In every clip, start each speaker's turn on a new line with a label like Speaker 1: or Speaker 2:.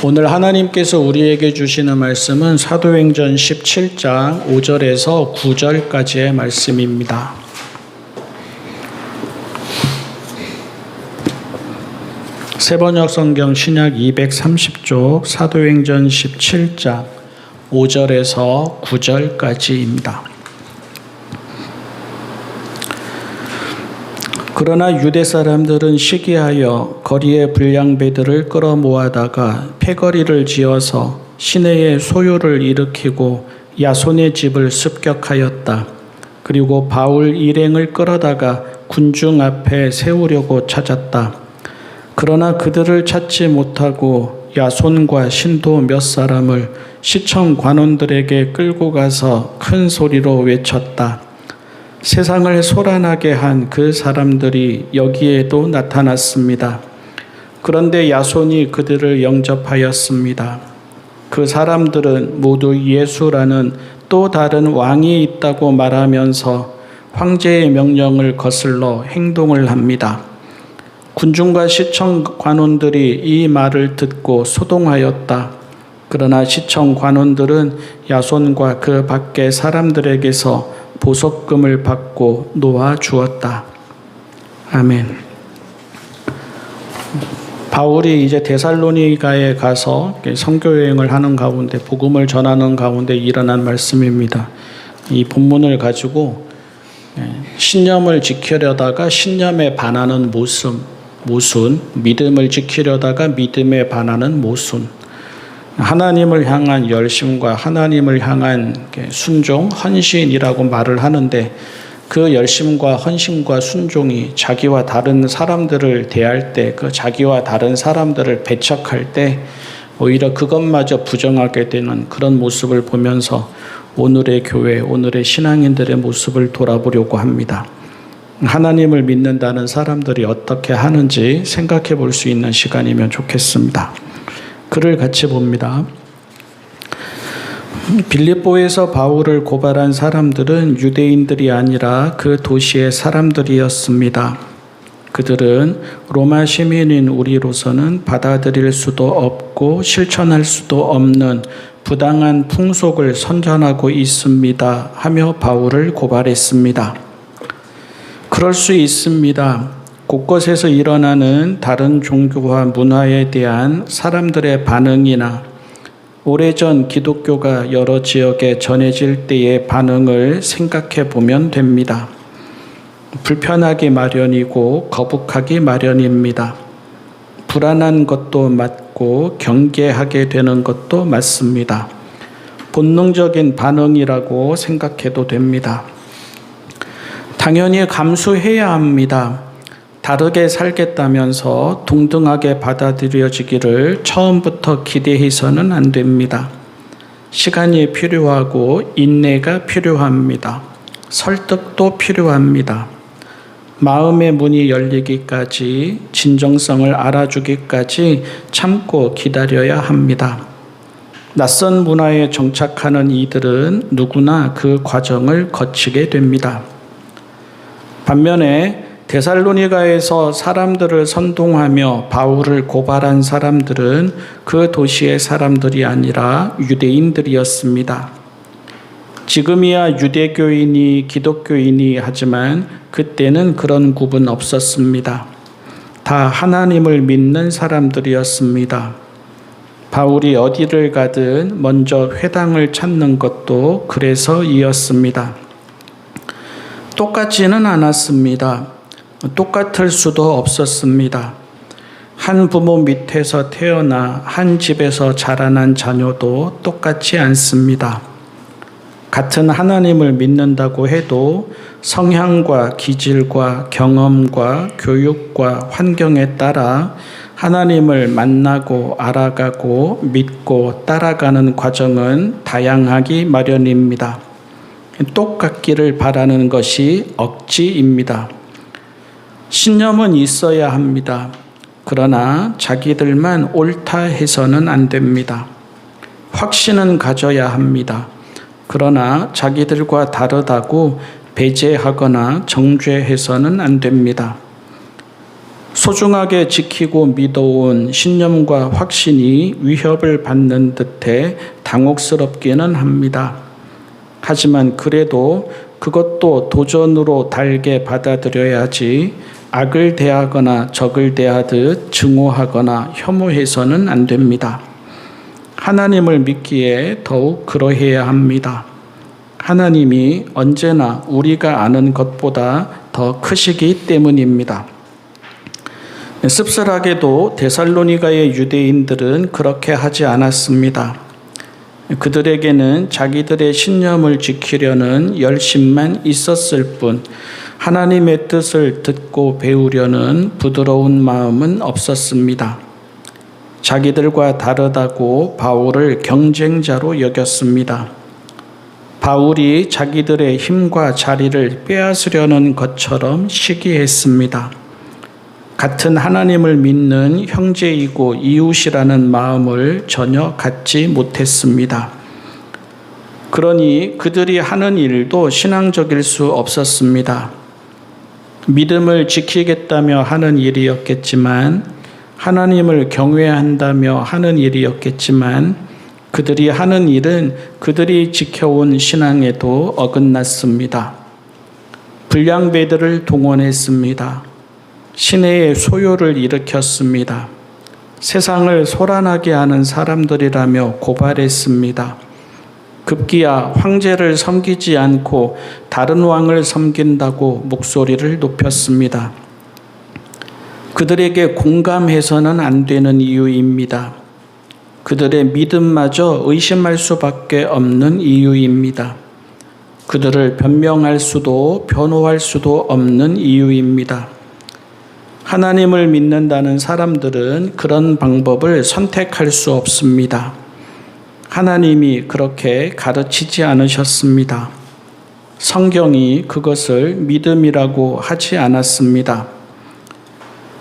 Speaker 1: 오늘 하나님께서 우리에게 주시는 말씀은 사도행전 17장 5절에서 9절까지의 말씀입니다. 새번역 성경 신약 230쪽 사도행전 17장 5절에서 9절까지입니다. 그러나 유대 사람들은 시기하여 거리의 불량배들을 끌어모아다가 패거리를 지어서 시내에 소요를 일으키고 야손의 집을 습격하였다. 그리고 바울 일행을 끌어다가 군중 앞에 세우려고 찾았다. 그러나 그들을 찾지 못하고 야손과 신도 몇 사람을 시청 관원들에게 끌고 가서 큰 소리로 외쳤다. 세상을 소란하게 한 그 사람들이 여기에도 나타났습니다. 그런데 야손이 그들을 영접하였습니다. 그 사람들은 모두 예수라는 또 다른 왕이 있다고 말하면서 황제의 명령을 거슬러 행동을 합니다. 군중과 시청 관원들이 이 말을 듣고 소동하였다. 그러나 시청 관원들은 야손과 그 밖의 사람들에게서 보석금을 받고 놓아 주었다. 아멘. 바울이 이제 데살로니가에 가서 선교 여행을 하는 가운데 복음을 전하는 가운데 일어난 말씀입니다. 이 본문을 가지고 신념을 지키려다가 신념에 반하는 모순, 믿음을 지키려다가 믿음에 반하는 모순, 하나님을 향한 열심과 하나님을 향한 순종, 헌신이라고 말을 하는데 그 열심과 헌신과 순종이 자기와 다른 사람들을 대할 때, 그 자기와 다른 사람들을 배척할 때 오히려 그것마저 부정하게 되는 그런 모습을 보면서 오늘의 교회, 오늘의 신앙인들의 모습을 돌아보려고 합니다. 하나님을 믿는다는 사람들이 어떻게 하는지 생각해 볼 수 있는 시간이면 좋겠습니다. 글을 같이 봅니다. 빌립보에서 바울을 고발한 사람들은 유대인들이 아니라 그 도시의 사람들이었습니다. 그들은 로마 시민인 우리로서는 받아들일 수도 없고 실천할 수도 없는 부당한 풍속을 선전하고 있습니다 하며 바울을 고발했습니다. 그럴 수 있습니다. 곳곳에서 일어나는 다른 종교와 문화에 대한 사람들의 반응이나 오래전 기독교가 여러 지역에 전해질 때의 반응을 생각해 보면 됩니다. 불편하기 마련이고 거북하기 마련입니다. 불안한 것도 맞고 경계하게 되는 것도 맞습니다. 본능적인 반응이라고 생각해도 됩니다. 당연히 감수해야 합니다. 다르게 살겠다면서 동등하게 받아들여지기를 처음부터 기대해서는 안 됩니다. 시간이 필요하고 인내가 필요합니다. 설득도 필요합니다. 마음의 문이 열리기까지, 진정성을 알아주기까지 참고 기다려야 합니다. 낯선 문화에 정착하는 이들은 누구나 그 과정을 거치게 됩니다. 반면에 데살로니가에서 사람들을 선동하며 바울을 고발한 사람들은 그 도시의 사람들이 아니라 유대인들이었습니다. 지금이야 유대교인이 기독교인이 하지만 그때는 그런 구분 없었습니다. 다 하나님을 믿는 사람들이었습니다. 바울이 어디를 가든 먼저 회당을 찾는 것도 그래서이었습니다. 똑같지는 않았습니다. 똑같을 수도 없었습니다. 한 부모 밑에서 태어나 한 집에서 자라난 자녀도 똑같지 않습니다. 같은 하나님을 믿는다고 해도 성향과 기질과 경험과 교육과 환경에 따라 하나님을 만나고 알아가고 믿고 따라가는 과정은 다양하기 마련입니다. 똑같기를 바라는 것이 억지입니다. 신념은 있어야 합니다. 그러나 자기들만 옳다 해서는 안 됩니다. 확신은 가져야 합니다. 그러나 자기들과 다르다고 배제하거나 정죄해서는 안 됩니다. 소중하게 지키고 믿어온 신념과 확신이 위협을 받는 듯해 당혹스럽기는 합니다. 하지만 그래도 그것도 도전으로 달게 받아들여야지 악을 대하거나 적을 대하듯 증오하거나 혐오해서는 안 됩니다. 하나님을 믿기에 더욱 그러해야 합니다. 하나님이 언제나 우리가 아는 것보다 더 크시기 때문입니다. 씁쓸하게도 데살로니가의 유대인들은 그렇게 하지 않았습니다. 그들에게는 자기들의 신념을 지키려는 열심만 있었을 뿐 하나님의 뜻을 듣고 배우려는 부드러운 마음은 없었습니다. 자기들과 다르다고 바울을 경쟁자로 여겼습니다. 바울이 자기들의 힘과 자리를 빼앗으려는 것처럼 시기했습니다. 같은 하나님을 믿는 형제이고 이웃이라는 마음을 전혀 갖지 못했습니다. 그러니 그들이 하는 일도 신앙적일 수 없었습니다. 믿음을 지키겠다며 하는 일이었겠지만, 하나님을 경외한다며 하는 일이었겠지만, 그들이 하는 일은 그들이 지켜온 신앙에도 어긋났습니다. 불량배들을 동원했습니다. 시내의 소요를 일으켰습니다. 세상을 소란하게 하는 사람들이라며 고발했습니다. 급기야 황제를 섬기지 않고 다른 왕을 섬긴다고 목소리를 높였습니다. 그들에게 공감해서는 안 되는 이유입니다. 그들의 믿음마저 의심할 수밖에 없는 이유입니다. 그들을 변명할 수도 변호할 수도 없는 이유입니다. 하나님을 믿는다는 사람들은 그런 방법을 선택할 수 없습니다. 하나님이 그렇게 가르치지 않으셨습니다. 성경이 그것을 믿음이라고 하지 않았습니다.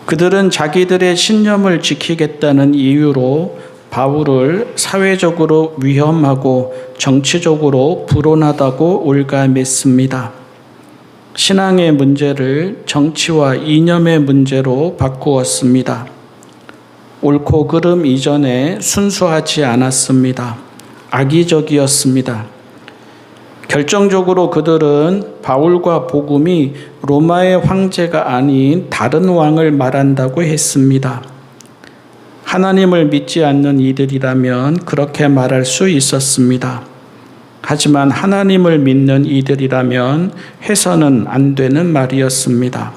Speaker 1: 그들은 자기들의 신념을 지키겠다는 이유로 바울을 사회적으로 위험하고 정치적으로 불온하다고 올가맸습니다. 신앙의 문제를 정치와 이념의 문제로 바꾸었습니다. 옳고 그름 이전에 순수하지 않았습니다. 악의적이었습니다. 결정적으로 그들은 바울과 복음이 로마의 황제가 아닌 다른 왕을 말한다고 했습니다. 하나님을 믿지 않는 이들이라면 그렇게 말할 수 있었습니다. 하지만 하나님을 믿는 이들이라면 해서는 안 되는 말이었습니다.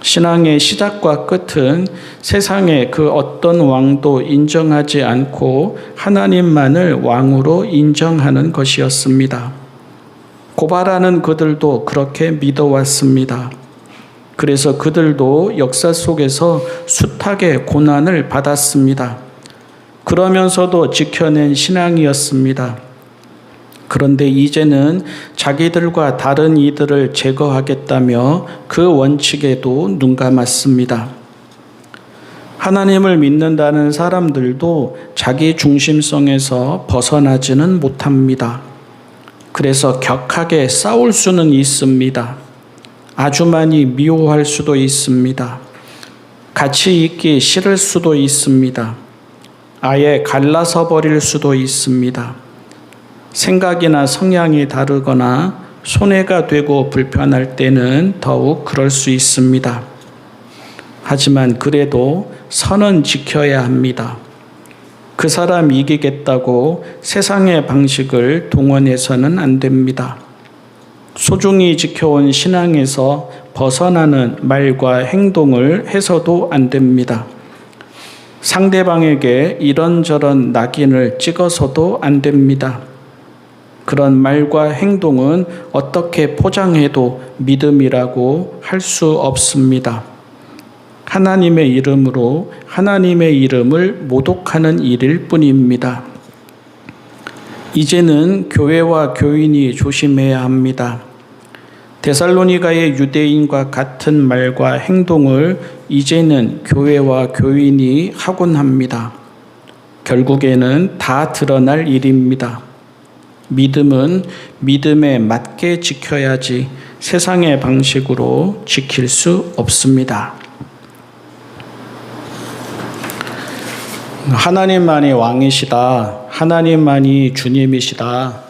Speaker 1: 신앙의 시작과 끝은 세상의 그 어떤 왕도 인정하지 않고 하나님만을 왕으로 인정하는 것이었습니다. 고발하는 그들도 그렇게 믿어왔습니다. 그래서 그들도 역사 속에서 숱하게 고난을 받았습니다. 그러면서도 지켜낸 신앙이었습니다. 그런데 이제는 자기들과 다른 이들을 제거하겠다며 그 원칙에도 눈감았습니다. 하나님을 믿는다는 사람들도 자기 중심성에서 벗어나지는 못합니다. 그래서 격하게 싸울 수는 있습니다. 아주 많이 미워할 수도 있습니다. 같이 있기 싫을 수도 있습니다. 아예 갈라서 버릴 수도 있습니다. 생각이나 성향이 다르거나 손해가 되고 불편할 때는 더욱 그럴 수 있습니다. 하지만 그래도 선은 지켜야 합니다. 그 사람 이기겠다고 세상의 방식을 동원해서는 안 됩니다. 소중히 지켜온 신앙에서 벗어나는 말과 행동을 해서도 안 됩니다. 상대방에게 이런저런 낙인을 찍어서도 안 됩니다. 그런 말과 행동은 어떻게 포장해도 믿음이라고 할 수 없습니다. 하나님의 이름으로 하나님의 이름을 모독하는 일일 뿐입니다. 이제는 교회와 교인이 조심해야 합니다. 데살로니가의 유대인과 같은 말과 행동을 이제는 교회와 교인이 하곤 합니다. 결국에는 다 드러날 일입니다. 믿음은 믿음에 맞게 지켜야지 세상의 방식으로 지킬 수 없습니다. 하나님만이 왕이시다. 하나님만이 주님이시다.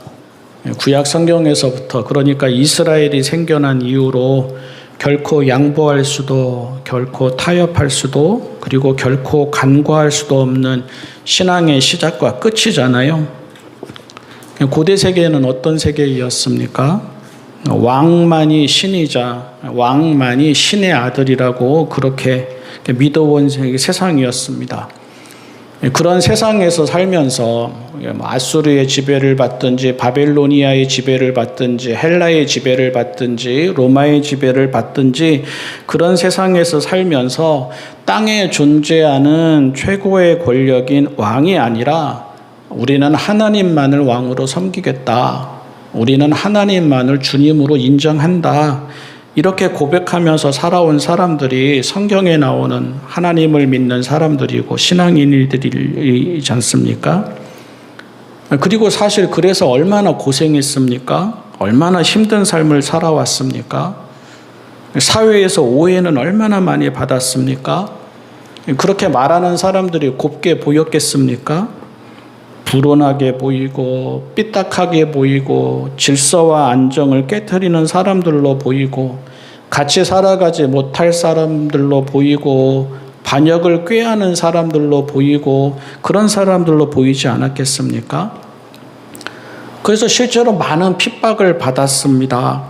Speaker 1: 구약 성경에서부터, 그러니까 이스라엘이 생겨난 이후로 결코 양보할 수도, 결코 타협할 수도, 그리고 결코 간과할 수도 없는 신앙의 시작과 끝이잖아요. 고대 세계는 어떤 세계였습니까? 왕만이 신이자 왕만이 신의 아들이라고 그렇게 믿어온 세상이었습니다. 그런 세상에서 살면서 아수르의 지배를 받든지 바벨로니아의 지배를 받든지 헬라의 지배를 받든지 로마의 지배를 받든지 그런 세상에서 살면서 땅에 존재하는 최고의 권력인 왕이 아니라 우리는 하나님만을 왕으로 섬기겠다. 우리는 하나님만을 주님으로 인정한다. 이렇게 고백하면서 살아온 사람들이 성경에 나오는 하나님을 믿는 사람들이고 신앙인들이지 않습니까? 그리고 사실 그래서 얼마나 고생했습니까? 얼마나 힘든 삶을 살아왔습니까? 사회에서 오해는 얼마나 많이 받았습니까? 그렇게 말하는 사람들이 곱게 보였겠습니까? 불온하게 보이고 삐딱하게 보이고 질서와 안정을 깨트리는 사람들로 보이고 같이 살아가지 못할 사람들로 보이고 반역을 꾀하는 사람들로 보이고 그런 사람들로 보이지 않았겠습니까? 그래서 실제로 많은 핍박을 받았습니다.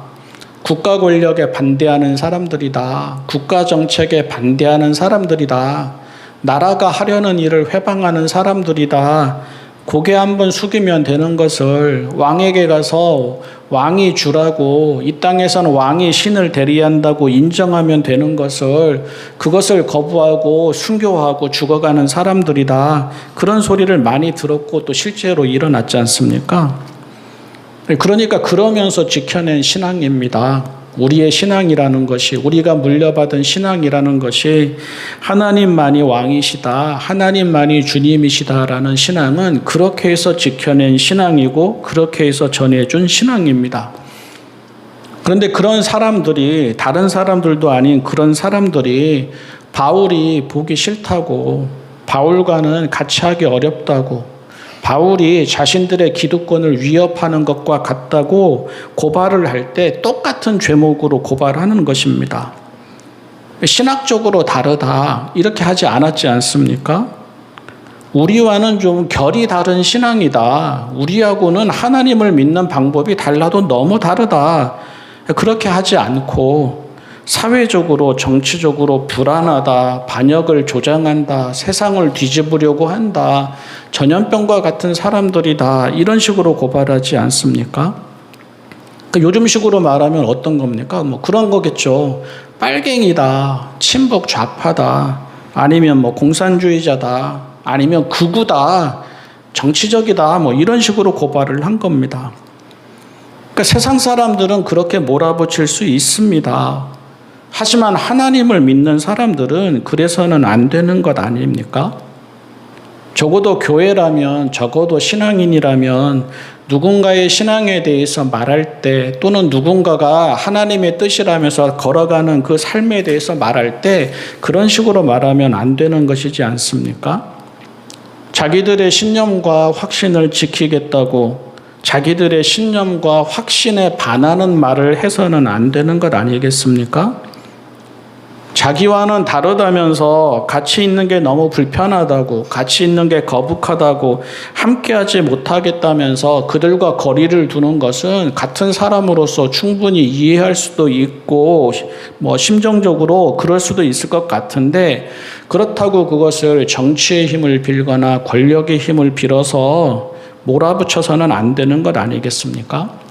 Speaker 1: 국가 권력에 반대하는 사람들이다. 국가 정책에 반대하는 사람들이다. 나라가 하려는 일을 회방하는 사람들이다. 고개 한번 숙이면 되는 것을 왕에게 가서 왕이 주라고 이 땅에서는 왕이 신을 대리한다고 인정하면 되는 것을 그것을 거부하고 순교하고 죽어가는 사람들이다. 그런 소리를 많이 들었고 또 실제로 일어났지 않습니까? 그러니까 그러면서 지켜낸 신앙입니다. 우리의 신앙이라는 것이 우리가 물려받은 신앙이라는 것이 하나님만이 왕이시다. 하나님만이 주님이시다라는 신앙은 그렇게 해서 지켜낸 신앙이고 그렇게 해서 전해준 신앙입니다. 그런데 그런 사람들이 다른 사람들도 아닌 그런 사람들이 바울이 보기 싫다고 바울과는 같이 하기 어렵다고 바울이 자신들의 기득권을 위협하는 것과 같다고 고발을 할 때 똑같은 죄목으로 고발하는 것입니다. 신학적으로 다르다 이렇게 하지 않았지 않습니까? 우리와는 좀 결이 다른 신앙이다. 우리하고는 하나님을 믿는 방법이 달라도 너무 다르다. 그렇게 하지 않고 사회적으로 정치적으로 불안하다, 반역을 조장한다, 세상을 뒤집으려고 한다, 전염병과 같은 사람들이다 이런 식으로 고발하지 않습니까? 요즘식으로 말하면 어떤 겁니까? 그런 거겠죠. 빨갱이다, 친북 좌파다, 아니면 공산주의자다, 아니면 극우다, 정치적이다 이런 식으로 고발을 한 겁니다. 그러니까 세상 사람들은 그렇게 몰아붙일 수 있습니다. 하지만 하나님을 믿는 사람들은 그래서는 안 되는 것 아닙니까? 적어도 교회라면, 적어도 신앙인이라면 누군가의 신앙에 대해서 말할 때 또는 누군가가 하나님의 뜻이라면서 걸어가는 그 삶에 대해서 말할 때 그런 식으로 말하면 안 되는 것이지 않습니까? 자기들의 신념과 확신을 지키겠다고 자기들의 신념과 확신에 반하는 말을 해서는 안 되는 것 아니겠습니까? 자기와는 다르다면서 같이 있는 게 너무 불편하다고, 같이 있는 게 거북하다고, 함께하지 못하겠다면서 그들과 거리를 두는 것은 같은 사람으로서 충분히 이해할 수도 있고, 심정적으로 그럴 수도 있을 것 같은데, 그렇다고 그것을 정치의 힘을 빌거나 권력의 힘을 빌어서 몰아붙여서는 안 되는 것 아니겠습니까?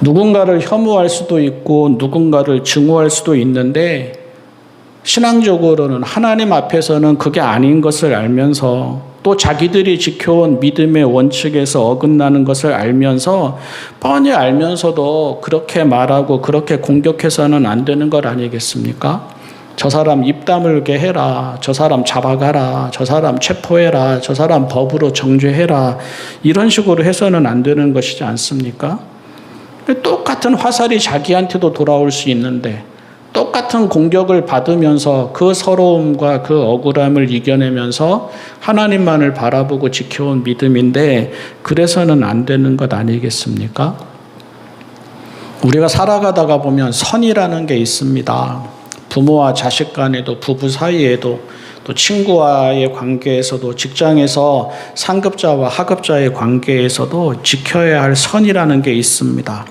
Speaker 1: 누군가를 혐오할 수도 있고 누군가를 증오할 수도 있는데 신앙적으로는 하나님 앞에서는 그게 아닌 것을 알면서 또 자기들이 지켜온 믿음의 원칙에서 어긋나는 것을 알면서 뻔히 알면서도 그렇게 말하고 그렇게 공격해서는 안 되는 것 아니겠습니까? 저 사람 입 다물게 해라. 저 사람 잡아가라. 저 사람 체포해라. 저 사람 법으로 정죄해라. 이런 식으로 해서는 안 되는 것이지 않습니까? 똑같은 화살이 자기한테도 돌아올 수 있는데 똑같은 공격을 받으면서 그 서러움과 그 억울함을 이겨내면서 하나님만을 바라보고 지켜온 믿음인데 그래서는 안 되는 것 아니겠습니까? 우리가 살아가다가 보면 선이라는 게 있습니다. 부모와 자식 간에도 부부 사이에도 또 친구와의 관계에서도 직장에서 상급자와 하급자의 관계에서도 지켜야 할 선이라는 게 있습니다.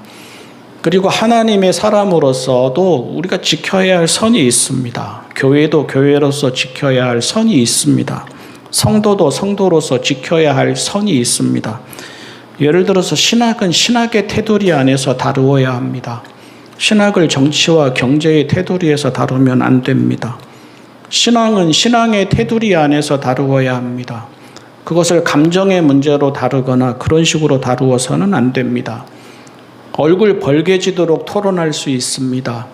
Speaker 1: 그리고 하나님의 사람으로서도 우리가 지켜야 할 선이 있습니다. 교회도 교회로서 지켜야 할 선이 있습니다. 성도도 성도로서 지켜야 할 선이 있습니다. 예를 들어서 신학은 신학의 테두리 안에서 다루어야 합니다. 신학을 정치와 경제의 테두리에서 다루면 안 됩니다. 신앙은 신앙의 테두리 안에서 다루어야 합니다. 그것을 감정의 문제로 다루거나 그런 식으로 다루어서는 안 됩니다. 얼굴 벌개지도록 토론할 수 있습니다.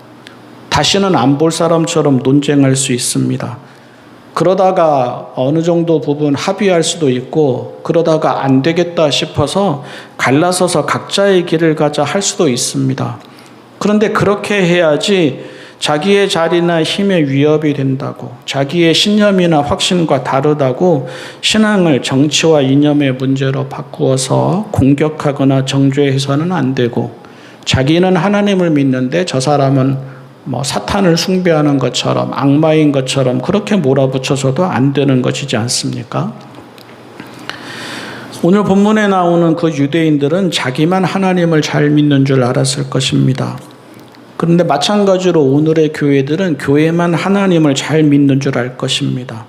Speaker 1: 다시는 안 볼 사람처럼 논쟁할 수 있습니다. 그러다가 어느 정도 부분 합의할 수도 있고 그러다가 안 되겠다 싶어서 갈라서서 각자의 길을 가자 할 수도 있습니다. 그런데 그렇게 해야지 자기의 자리나 힘에 위협이 된다고, 자기의 신념이나 확신과 다르다고 신앙을 정치와 이념의 문제로 바꾸어서 공격하거나 정죄해서는 안 되고, 자기는 하나님을 믿는데 저 사람은 사탄을 숭배하는 것처럼 악마인 것처럼 그렇게 몰아붙여서도 안 되는 것이지 않습니까? 오늘 본문에 나오는 그 유대인들은 자기만 하나님을 잘 믿는 줄 알았을 것입니다. 그런데 마찬가지로 오늘의 교회들은 교회만 하나님을 잘 믿는 줄 알 것입니다.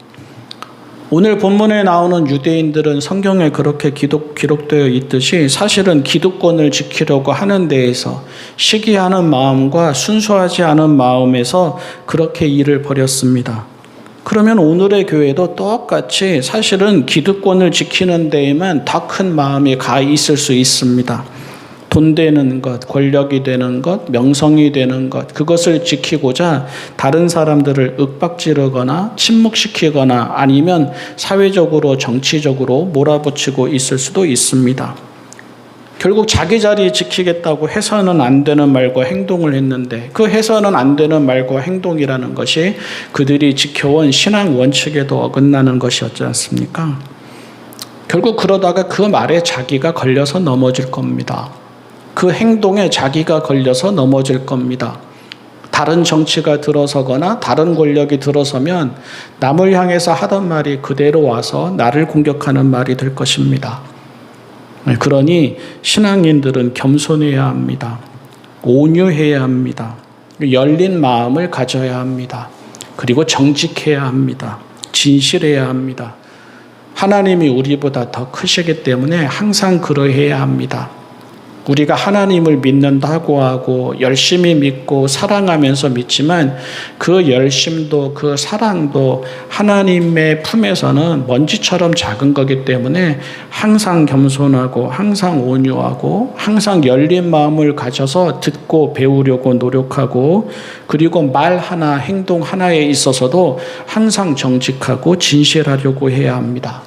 Speaker 1: 오늘 본문에 나오는 유대인들은 성경에 그렇게 기록되어 있듯이 사실은 기득권을 지키려고 하는 데에서 시기하는 마음과 순수하지 않은 마음에서 그렇게 일을 벌였습니다. 그러면 오늘의 교회도 똑같이 사실은 기득권을 지키는 데에만 더 큰 마음이 가 있을 수 있습니다. 돈 되는 것, 권력이 되는 것, 명성이 되는 것, 그것을 지키고자 다른 사람들을 윽박지르거나 침묵시키거나 아니면 사회적으로 정치적으로 몰아붙이고 있을 수도 있습니다. 결국 자기 자리 지키겠다고 해서는 안 되는 말과 행동을 했는데 그 해서는 안 되는 말과 행동이라는 것이 그들이 지켜온 신앙 원칙에도 어긋나는 것이었지 않습니까? 결국 그러다가 그 말에 자기가 걸려서 넘어질 겁니다. 그 행동에 자기가 걸려서 넘어질 겁니다. 다른 정치가 들어서거나 다른 권력이 들어서면 남을 향해서 하던 말이 그대로 와서 나를 공격하는 말이 될 것입니다. 그러니 신앙인들은 겸손해야 합니다. 온유해야 합니다. 열린 마음을 가져야 합니다. 그리고 정직해야 합니다. 진실해야 합니다. 하나님이 우리보다 더 크시기 때문에 항상 그러해야 합니다. 우리가 하나님을 믿는다고 하고 열심히 믿고 사랑하면서 믿지만 그 열심도 그 사랑도 하나님의 품에서는 먼지처럼 작은 거기 때문에 항상 겸손하고 항상 온유하고 항상 열린 마음을 가져서 듣고 배우려고 노력하고 그리고 말 하나 행동 하나에 있어서도 항상 정직하고 진실하려고 해야 합니다.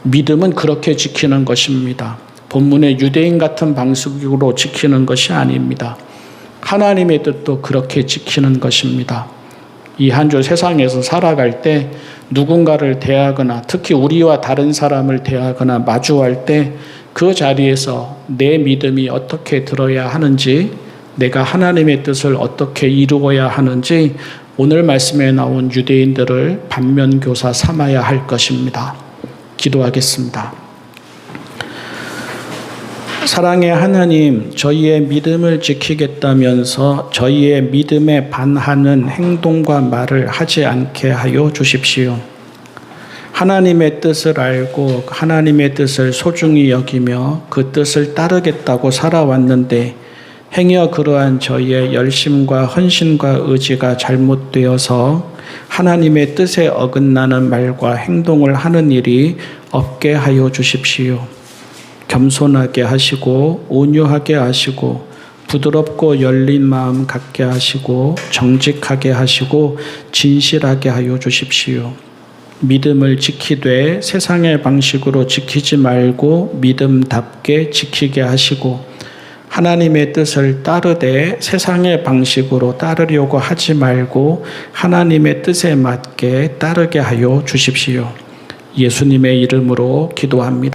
Speaker 1: 믿음은 그렇게 지키는 것입니다. 본문의 유대인 같은 방식으로 지키는 것이 아닙니다. 하나님의 뜻도 그렇게 지키는 것입니다. 이 한 주 세상에서 살아갈 때 누군가를 대하거나 특히 우리와 다른 사람을 대하거나 마주할 때 그 자리에서 내 믿음이 어떻게 들어야 하는지 내가 하나님의 뜻을 어떻게 이루어야 하는지 오늘 말씀에 나온 유대인들을 반면교사 삼아야 할 것입니다. 기도하겠습니다. 사랑의 하나님, 저희의 믿음을 지키겠다면서 저희의 믿음에 반하는 행동과 말을 하지 않게 하여 주십시오. 하나님의 뜻을 알고 하나님의 뜻을 소중히 여기며 그 뜻을 따르겠다고 살아왔는데 행여 그러한 저희의 열심과 헌신과 의지가 잘못되어서 하나님의 뜻에 어긋나는 말과 행동을 하는 일이 없게 하여 주십시오. 겸손하게 하시고 온유하게 하시고 부드럽고 열린 마음 갖게 하시고 정직하게 하시고 진실하게 하여 주십시오. 믿음을 지키되 세상의 방식으로 지키지 말고 믿음답게 지키게 하시고 하나님의 뜻을 따르되 세상의 방식으로 따르려고 하지 말고 하나님의 뜻에 맞게 따르게 하여 주십시오. 예수님의 이름으로 기도합니다.